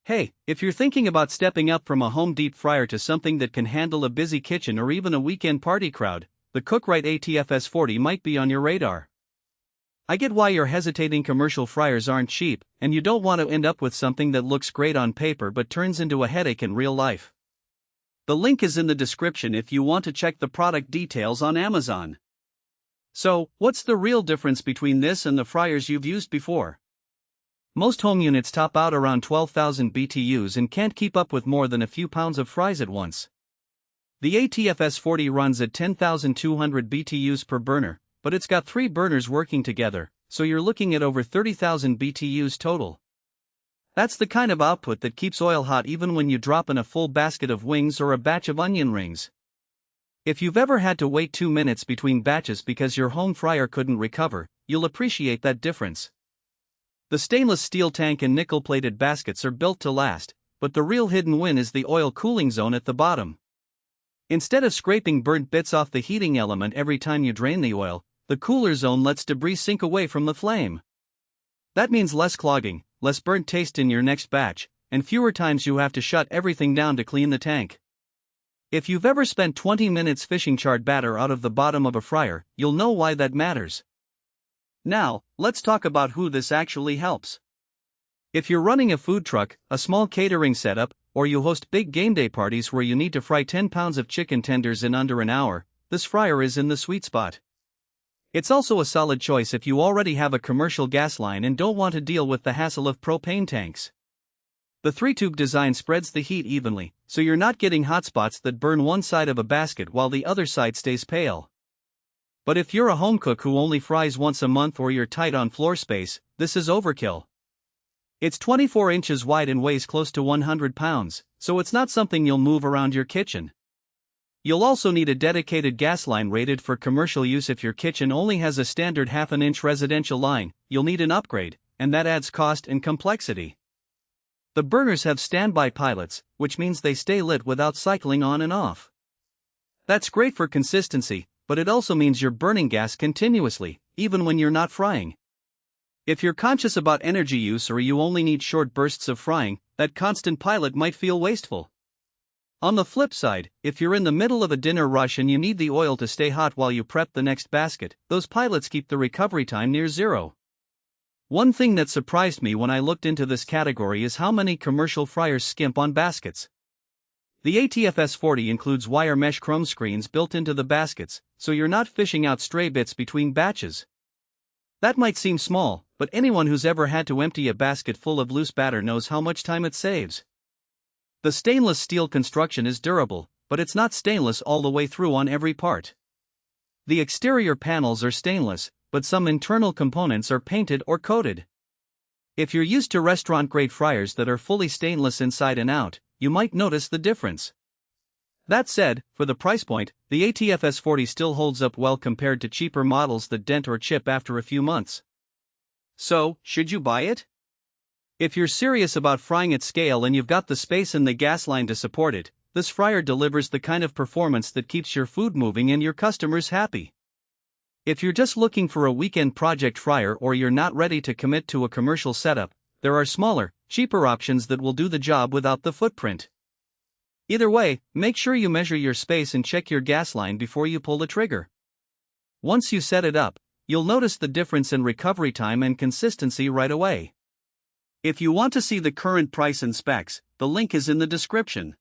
Hey, if you're thinking about stepping up from a home deep fryer to something that can handle a busy kitchen or even a weekend party crowd, the CookRite ATFS 40 might be on your radar. I get why you're hesitating. Commercial fryers aren't cheap, and you don't want to end up with something that looks great on paper but turns into a headache in real life. The link is in the description if you want to check the product details on Amazon. So, what's the real difference between this and the fryers you've used before? Most home units top out around 12,000 BTUs and can't keep up with more than a few pounds of fries at once. The ATFS 40 runs at 10,200 BTUs per burner, but it's got 3 burners working together, so you're looking at over 30,000 BTUs total. That's the kind of output that keeps oil hot even when you drop in a full basket of wings or a batch of onion rings. If you've ever had to wait 2 minutes between batches because your home fryer couldn't recover, you'll appreciate that difference. The stainless steel tank and nickel-plated baskets are built to last, but the real hidden win is the oil cooling zone at the bottom. Instead of scraping burnt bits off the heating element every time you drain the oil, the cooler zone lets debris sink away from the flame. That means less clogging, less burnt taste in your next batch, and fewer times you have to shut everything down to clean the tank. If you've ever spent 20 minutes fishing charred batter out of the bottom of a fryer, you'll know why that matters. Now, let's talk about who this actually helps. If you're running a food truck, a small catering setup, or you host big game day parties where you need to fry 10 pounds of chicken tenders in under an hour, this fryer is in the sweet spot. It's also a solid choice if you already have a commercial gas line and don't want to deal with the hassle of propane tanks. The 3-tube design spreads the heat evenly, so you're not getting hot spots that burn one side of a basket while the other side stays pale. But if you're a home cook who only fries once a month or you're tight on floor space, this is overkill. It's 24 inches wide and weighs close to 100 pounds, so it's not something you'll move around your kitchen. You'll also need a dedicated gas line rated for commercial use. If your kitchen only has a standard half-an-inch residential line, you'll need an upgrade, and that adds cost and complexity. The burners have standby pilots, which means they stay lit without cycling on and off. That's great for consistency, but it also means you're burning gas continuously, even when you're not frying. If you're conscious about energy use or you only need short bursts of frying, that constant pilot might feel wasteful. On the flip side, if you're in the middle of a dinner rush and you need the oil to stay hot while you prep the next basket, those pilots keep the recovery time near zero. One thing that surprised me when I looked into this category is how many commercial fryers skimp on baskets. The ATFS 40 includes wire mesh chrome screens built into the baskets, so you're not fishing out stray bits between batches. That might seem small, but anyone who's ever had to empty a basket full of loose batter knows how much time it saves. The stainless steel construction is durable, but it's not stainless all the way through on every part. The exterior panels are stainless, but some internal components are painted or coated. If you're used to restaurant-grade fryers that are fully stainless inside and out, you might notice the difference. That said, for the price point, the ATFS 40 still holds up well compared to cheaper models that dent or chip after a few months. So, should you buy it? If you're serious about frying at scale and you've got the space and the gas line to support it, this fryer delivers the kind of performance that keeps your food moving and your customers happy. If you're just looking for a weekend project fryer or you're not ready to commit to a commercial setup, there are smaller, cheaper options that will do the job without the footprint. Either way, make sure you measure your space and check your gas line before you pull the trigger. Once you set it up, you'll notice the difference in recovery time and consistency right away. If you want to see the current price and specs, the link is in the description.